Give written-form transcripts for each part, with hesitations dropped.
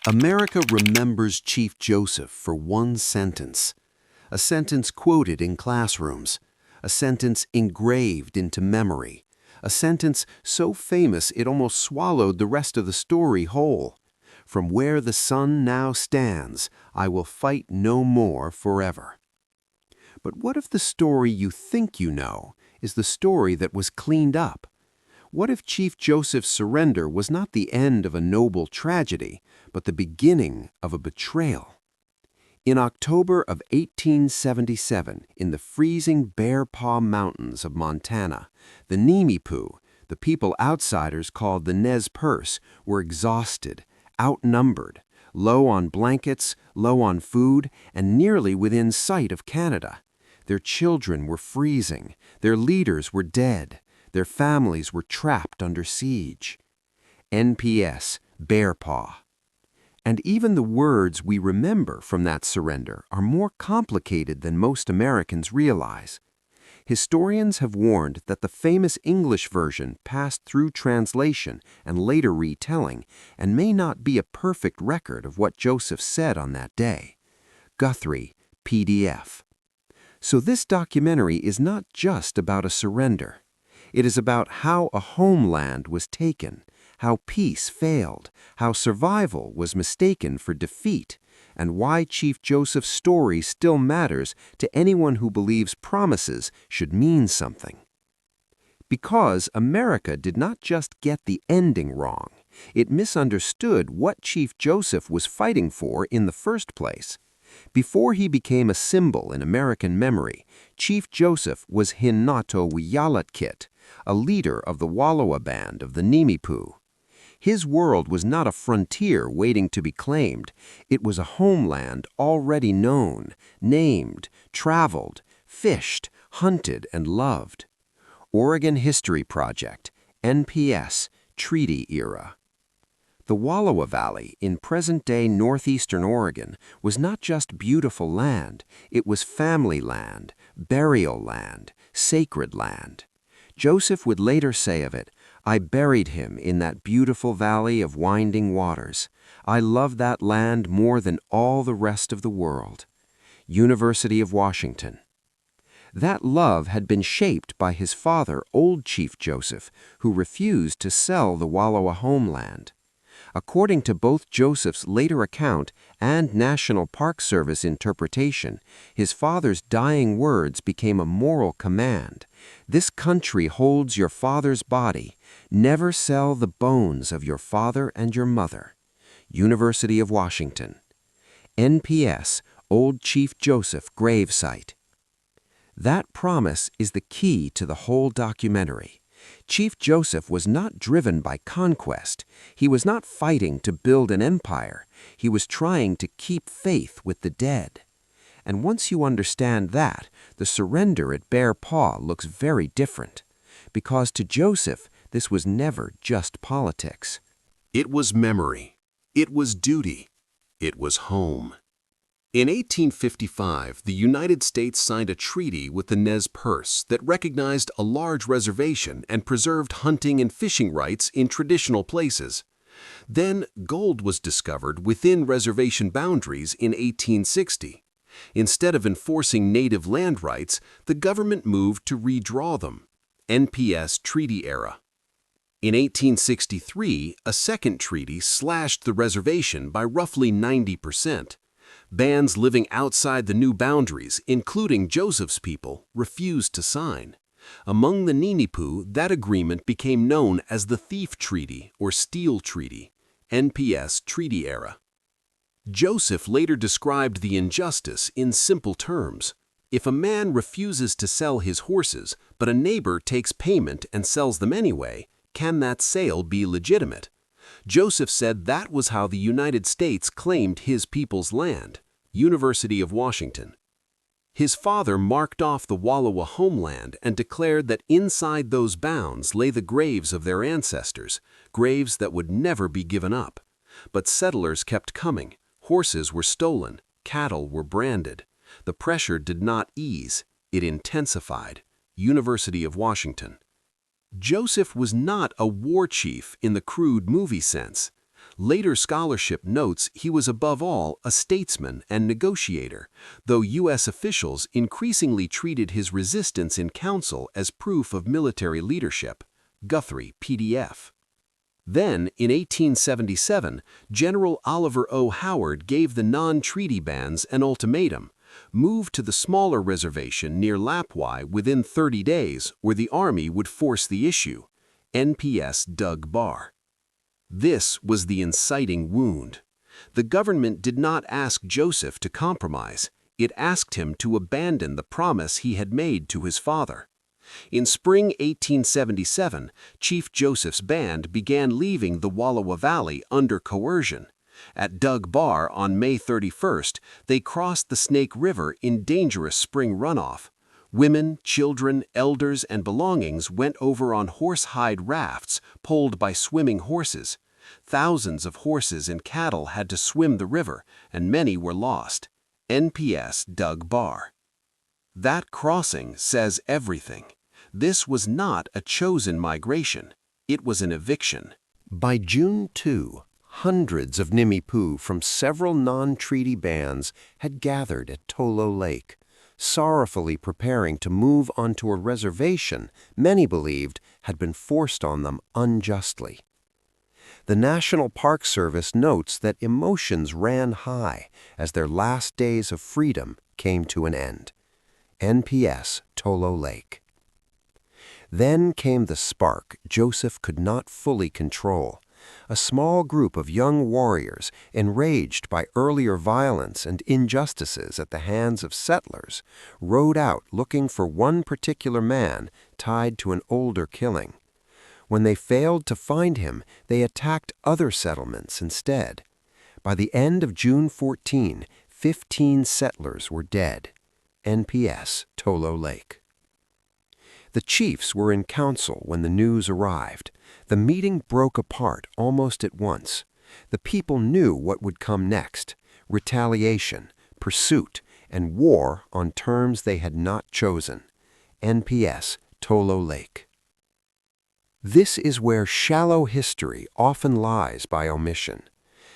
America remembers Chief Joseph for one sentence, a sentence quoted in classrooms, a sentence engraved into memory, a sentence so famous it almost swallowed the rest of the story whole. From where the sun now stands, I will fight no more forever. But what if the story you think you know is the story that was cleaned up? What if Chief Joseph's surrender was not the end of a noble tragedy, but the beginning of a betrayal? In October of 1877, in the freezing Bear Paw Mountains of Montana, the Nimipu, the people outsiders called the Nez Perce, were exhausted, outnumbered, low on blankets, low on food, and nearly within sight of Canada. Their children were freezing, their leaders were dead, their families were trapped under siege. NPS, Bear Paw. And even the words we remember from that surrender are more complicated than most Americans realize. Historians have warned that the famous English version passed through translation and later retelling and may not be a perfect record of what Joseph said on that day. Guthrie, PDF. So this documentary is not just about a surrender. It is about how a homeland was taken, how peace failed, how survival was mistaken for defeat, and why Chief Joseph's story still matters to anyone who believes promises should mean something. Because America did not just get the ending wrong, it misunderstood what Chief Joseph was fighting for in the first place. Before he became a symbol in American memory, Chief Joseph was Hinato Wiyalatkit, a leader of the Wallowa band of the Nimipu. His world was not a frontier waiting to be claimed. It was a homeland already known, named, traveled, fished, hunted, and loved. Oregon History Project, NPS, Treaty Era. The Wallowa Valley in present-day northeastern Oregon was not just beautiful land, it was family land, burial land, sacred land. Joseph would later say of it, "I buried him in that beautiful valley of winding waters. I love that land more than all the rest of the world." University of Washington. That love had been shaped by his father, Old Chief Joseph, who refused to sell the Wallowa homeland. According to both Joseph's later account and National Park Service interpretation, his father's dying words became a moral command. "This country holds your father's body. Never sell the bones of your father and your mother." University of Washington. NPS, Old Chief Joseph gravesite. That promise is the key to the whole documentary. Chief Joseph was not driven by conquest. He was not fighting to build an empire. He was trying to keep faith with the dead. And once you understand that, the surrender at Bear Paw looks very different. Because to Joseph, this was never just politics. It was memory. It was duty. It was home. In 1855, the United States signed a treaty with the Nez Perce that recognized a large reservation and preserved hunting and fishing rights in traditional places. Then, gold was discovered within reservation boundaries in 1860. Instead of enforcing native land rights, the government moved to redraw them. NPS Treaty Era. In 1863, a second treaty slashed the reservation by roughly 90%. Bands living outside the new boundaries, including Joseph's people, refused to sign. Among the Ninipu, that agreement became known as the Thief Treaty or Steel Treaty, NPS Treaty Era. Joseph later described the injustice in simple terms. If a man refuses to sell his horses, but a neighbor takes payment and sells them anyway, can that sale be legitimate? Joseph said that was how the United States claimed his people's land. University of Washington. His father marked off the Wallowa homeland and declared that inside those bounds lay the graves of their ancestors, graves that would never be given up. But settlers kept coming. Horses were stolen. Cattle were branded. The pressure did not ease. It intensified. University of Washington. Joseph was not a war chief in the crude movie sense. Later scholarship notes he was above all a statesman and negotiator, though U.S. officials increasingly treated his resistance in council as proof of military leadership. Guthrie, PDF. Then, in 1877, General Oliver O. Howard gave the non-treaty bands an ultimatum: move to the smaller reservation near Lapwai within 30 days, or the Army would force the issue. NPS Doug Barr. This was the inciting wound. The government did not ask Joseph to compromise. It asked him to abandon the promise he had made to his father. In spring 1877, Chief Joseph's band began leaving the Wallowa Valley under coercion. At Doug Bar on May 31st, they crossed the Snake River in dangerous spring runoff. Women, children, elders, and belongings went over on horse-hide rafts pulled by swimming horses. Thousands of horses and cattle had to swim the river, and many were lost. NPS Doug Bar. That crossing says everything. This was not a chosen migration. It was an eviction. By June 2, hundreds of Nimipu from several non-treaty bands had gathered at Tolo Lake, sorrowfully preparing to move onto a reservation many believed had been forced on them unjustly. The National Park Service notes that emotions ran high as their last days of freedom came to an end. NPS Tolo Lake. Then came the spark Joseph could not fully control. A small group of young warriors, enraged by earlier violence and injustices at the hands of settlers, rode out looking for one particular man tied to an older killing. When they failed to find him, they attacked other settlements instead. By the end of June 14, 15 settlers were dead. NPS Tolo Lake. The chiefs were in council when the news arrived. The meeting broke apart almost at once. The people knew what would come next: retaliation, pursuit, and war on terms they had not chosen. NPS Tolo Lake. This is where shallow history often lies by omission.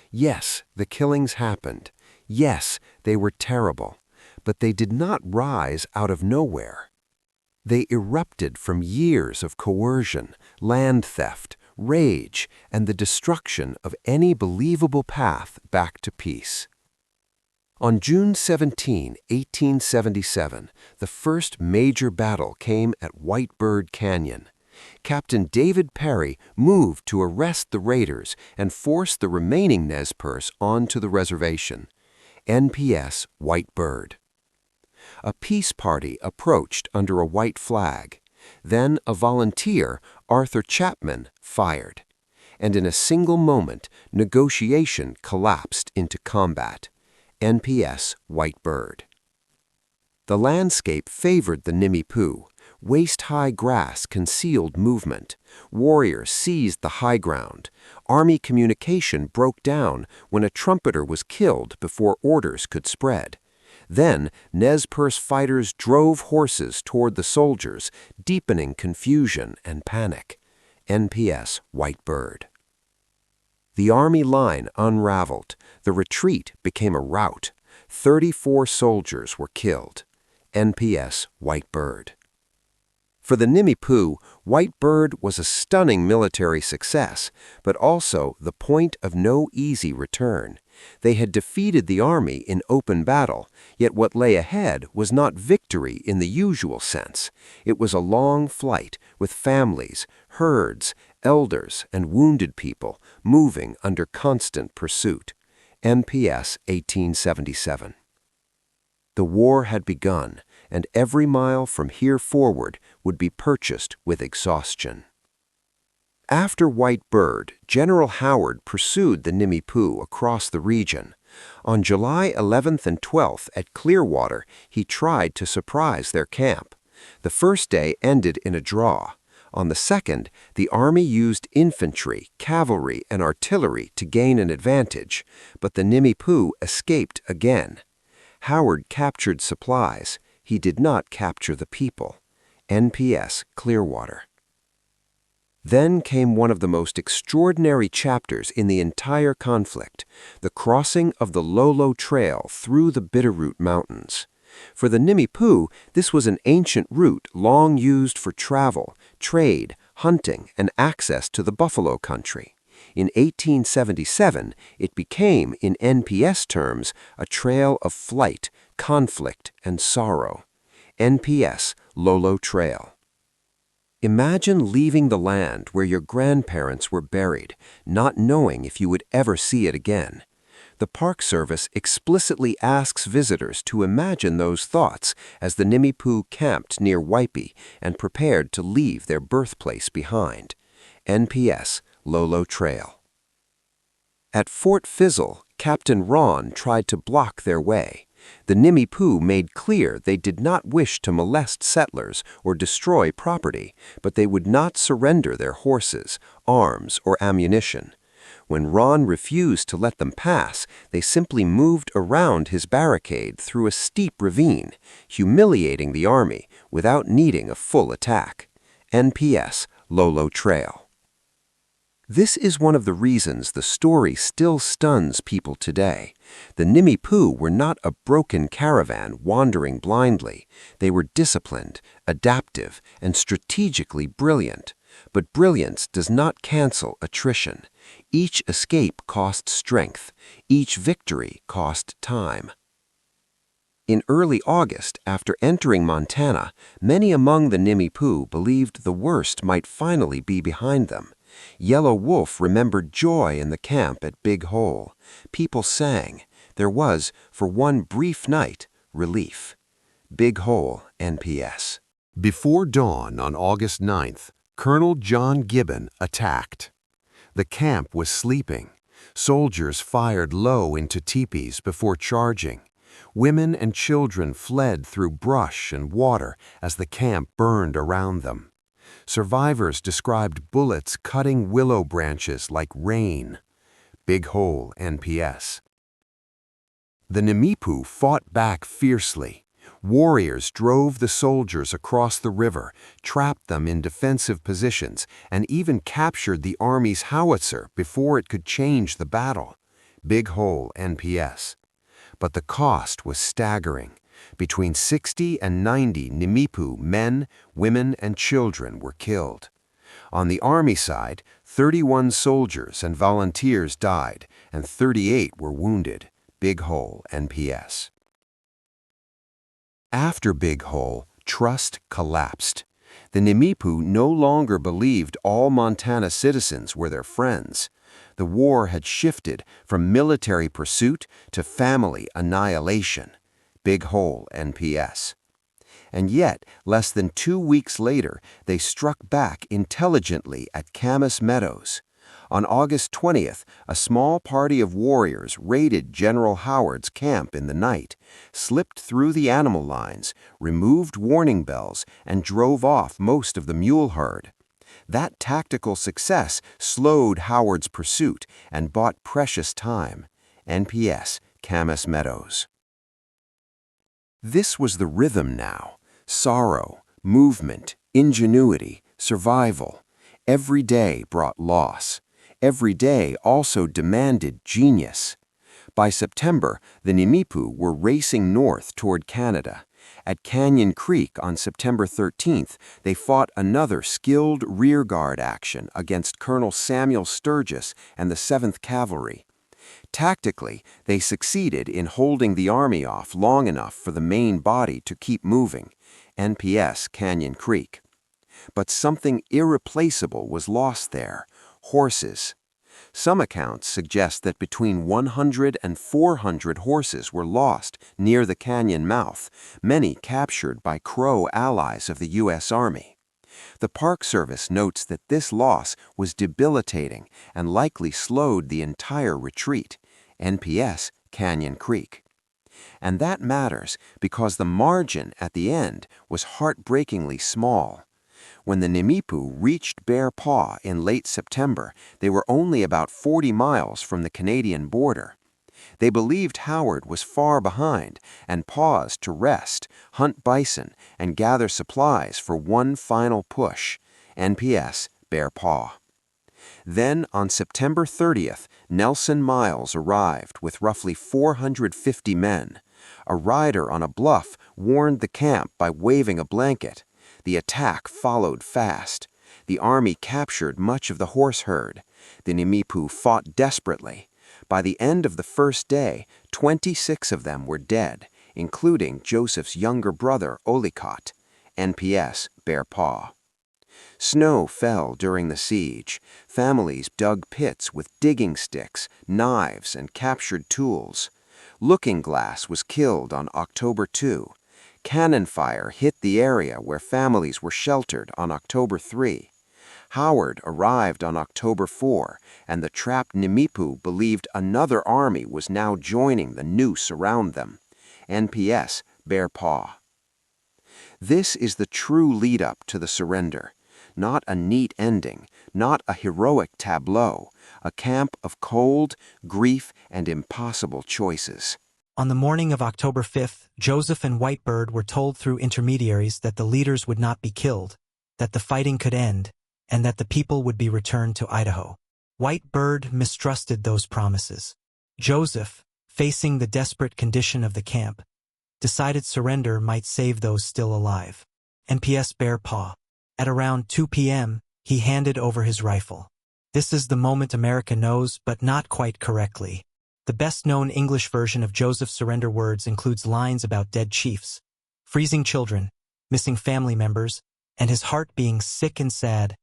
Yes, the killings happened. Yes, they were terrible. But they did not rise out of nowhere. They erupted from years of coercion, land theft, rage, and the destruction of any believable path back to peace. On June 17, 1877, the first major battle came at White Bird Canyon. Captain David Perry moved to arrest the raiders and force the remaining Nez Perce onto the reservation. NPS White Bird. A peace party approached under a white flag. Then a volunteer, Arthur Chapman, fired. And in a single moment, negotiation collapsed into combat. NPS White Bird. The landscape favored the Nimipu. Waist-high grass concealed movement. Warriors seized the high ground. Army communication broke down when a trumpeter was killed before orders could spread. Then, Nez Perce fighters drove horses toward the soldiers, deepening confusion and panic. NPS White Bird. The Army line unraveled. The retreat became a rout. 34 soldiers were killed. NPS White Bird. For the Nimipu, White Bird was a stunning military success, but also the point of no easy return. They had defeated the army in open battle, yet what lay ahead was not victory in the usual sense. It was a long flight with families, herds, elders, and wounded people moving under constant pursuit. NPS 1877. The war had begun, and every mile from here forward would be purchased with exhaustion. After White Bird, General Howard pursued the Nimipu across the region. On July 11th and 12th at Clearwater, he tried to surprise their camp. The first day ended in a draw. On the second, the Army used infantry, cavalry, and artillery to gain an advantage, but the Nimipu escaped again. Howard captured supplies. He did not capture the people. NPS Clearwater. Then came one of the most extraordinary chapters in the entire conflict, the crossing of the Lolo Trail through the Bitterroot Mountains. For the Nimipu, this was an ancient route long used for travel, trade, hunting, and access to the buffalo country. In 1877, it became, in NPS terms, a trail of flight, conflict, and sorrow. NPS, Lolo Trail. Imagine leaving the land where your grandparents were buried, not knowing if you would ever see it again. The Park Service explicitly asks visitors to imagine those thoughts as the Nimipu camped near Waipi and prepared to leave their birthplace behind. NPS, Lolo Trail. At Fort Fizzle, Captain Ron tried to block their way. The Nimipu made clear they did not wish to molest settlers or destroy property, but they would not surrender their horses, arms, or ammunition. When Ron refused to let them pass, they simply moved around his barricade through a steep ravine, humiliating the army without needing a full attack. NPS, Lolo Trail. This is one of the reasons the story still stuns people today. The Nimipu were not a broken caravan wandering blindly. They were disciplined, adaptive, and strategically brilliant. But brilliance does not cancel attrition. Each escape cost strength. Each victory cost time. In early August, after entering Montana, many among the Nimipu believed the worst might finally be behind them. Yellow Wolf remembered joy in the camp at Big Hole. People sang. There was, for one brief night, relief. Big Hole, NPS. Before dawn on August 9th, Colonel John Gibbon attacked. The camp was sleeping. Soldiers fired low into teepees before charging. Women and children fled through brush and water as the camp burned around them. Survivors described bullets cutting willow branches like rain. Big Hole, NPS. The Nimipu fought back fiercely. Warriors drove the soldiers across the river, trapped them in defensive positions, and even captured the army's howitzer before it could change the battle. Big Hole, NPS. But the cost was staggering. Between 60 and 90 Nimipu men, women, and children were killed. On the Army side, 31 soldiers and volunteers died, and 38 were wounded. Big Hole, NPS. After Big Hole, trust collapsed. The Nimipu no longer believed all Montana citizens were their friends. The war had shifted from military pursuit to family annihilation. Big Hole, NPS. And yet, less than 2 weeks later, they struck back intelligently at Camas Meadows. On August 20th, a small party of warriors raided General Howard's camp in the night, slipped through the animal lines, removed warning bells, and drove off most of the mule herd. That tactical success slowed Howard's pursuit and bought precious time. NPS, Camas Meadows. This was the rhythm now. Sorrow, movement, ingenuity, survival. Every day brought loss. Every day also demanded genius. By September, the Nimipu were racing north toward Canada. At Canyon Creek on September 13th, they fought another skilled rearguard action against Colonel Samuel Sturgis and the 7th Cavalry. Tactically, they succeeded in holding the army off long enough for the main body to keep moving. NPS, Canyon Creek. But something irreplaceable was lost there: horses. Some accounts suggest that between 100 and 400 horses were lost near the canyon mouth, many captured by Crow allies of the U.S. Army. The Park Service notes that this loss was debilitating and likely slowed the entire retreat. NPS, Canyon Creek. And that matters because the margin at the end was heartbreakingly small. When the Nimipu reached Bear Paw in late September, they were only about 40 miles from the Canadian border. They believed Howard was far behind and paused to rest, hunt bison, and gather supplies for one final push. NPS, Bear Paw. Then, on September 30th, Nelson Miles arrived with roughly 450 men. A rider on a bluff warned the camp by waving a blanket. The attack followed fast. The army captured much of the horse herd. The Nimipu fought desperately. By the end of the first day, 26 of them were dead, including Joseph's younger brother Olicot, NPS Bear Paw. Snow fell during the siege. Families dug pits with digging sticks, knives, and captured tools. Looking Glass was killed on October 2. Cannon fire hit the area where families were sheltered on October 3. Howard arrived on October 4, and the trapped Nimipu believed another army was now joining the noose around them. NPS Bear Paw. This is the true lead-up to the surrender. Not a neat ending, not a heroic tableau, a camp of cold, grief, and impossible choices. On the morning of October 5th, Joseph and Whitebird were told through intermediaries that the leaders would not be killed, that the fighting could end, and that the people would be returned to Idaho. Whitebird mistrusted those promises. Joseph, facing the desperate condition of the camp, decided surrender might save those still alive. NPS Bear Paw. At around 2 p.m., he handed over his rifle. This is the moment America knows, but not quite correctly. The best-known English version of Joseph's surrender words includes lines about dead chiefs, freezing children, missing family members, and his heart being sick and sad,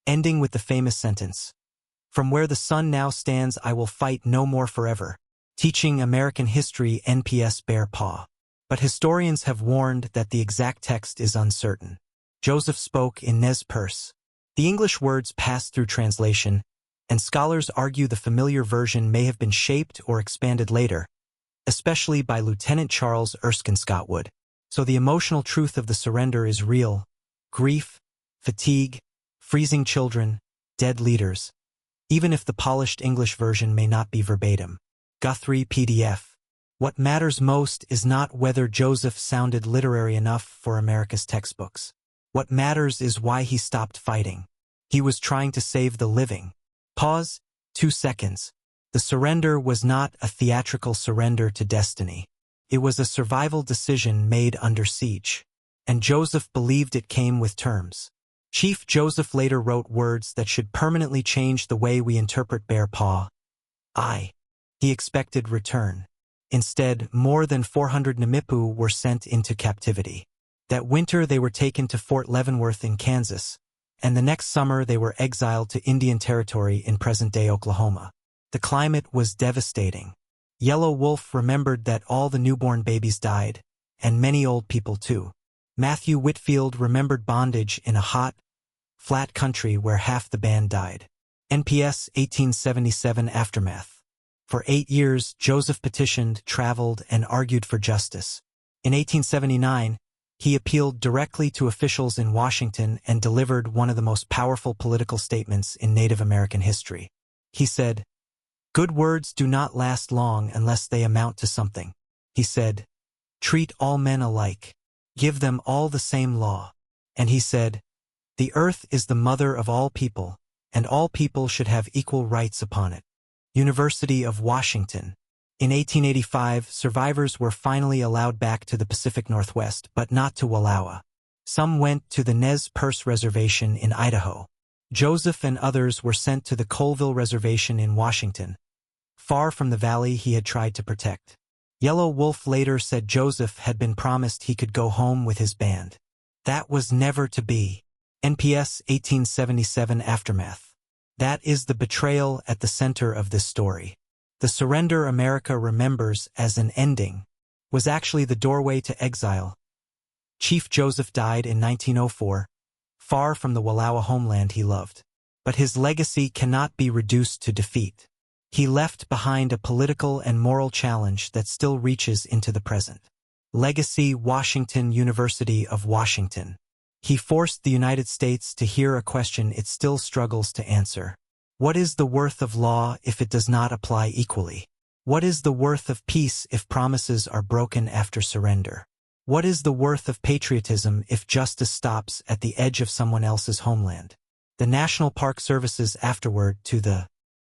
ending with the famous sentence, "From where the sun now stands, I will fight no more forever," teaching American history NPS Bear Paw. But historians have warned that the exact text is uncertain. Joseph spoke in Nez Perce. The English words passed through translation, and scholars argue the familiar version may have been shaped or expanded later, especially by Lieutenant Charles Erskine Scottwood. So the emotional truth of the surrender is real: grief, fatigue, freezing children, dead leaders, even if the polished English version may not be verbatim. Guthrie PDF. What matters most is not whether Joseph sounded literary enough for America's textbooks. What matters is why he stopped fighting. He was trying to save the living. Pause. 2 seconds. The surrender was not a theatrical surrender to destiny. It was a survival decision made under siege. And Joseph believed it came with terms. Chief Joseph later wrote words that should permanently change the way we interpret Bear Paw. He expected return. Instead, more than 400 Nimipu were sent into captivity. That winter they were taken to Fort Leavenworth in Kansas, and the next summer they were exiled to Indian Territory in present-day Oklahoma. The climate was devastating. Yellow Wolf remembered that all the newborn babies died, and many old people too. Matthew Whitfield remembered bondage in a hot, flat country where half the band died. NPS 1877 Aftermath. For 8 years, Joseph petitioned, traveled, and argued for justice. In 1879, he appealed directly to officials in Washington and delivered one of the most powerful political statements in Native American history. He said, "Good words do not last long unless they amount to something." He said, "Treat all men alike. Give them all the same law." And he said, "The earth is the mother of all people, and all people should have equal rights upon it." University of Washington. In 1885, survivors were finally allowed back to the Pacific Northwest, but not to Wallowa. Some went to the Nez Perce Reservation in Idaho. Joseph and others were sent to the Colville Reservation in Washington, far from the valley he had tried to protect. Yellow Wolf later said Joseph had been promised he could go home with his band. That was never to be. NPS 1877 Aftermath. That is the betrayal at the center of this story. The surrender America remembers as an ending was actually the doorway to exile. Chief Joseph died in 1904, far from the Wallowa homeland he loved. But his legacy cannot be reduced to defeat. He left behind a political and moral challenge that still reaches into the present. Legacy Washington University of Washington. He forced the United States to hear a question it still struggles to answer. What is the worth of law if it does not apply equally? What is the worth of peace if promises are broken after surrender? What is the worth of patriotism if justice stops at the edge of someone else's homeland? The National Park Service's afterword to the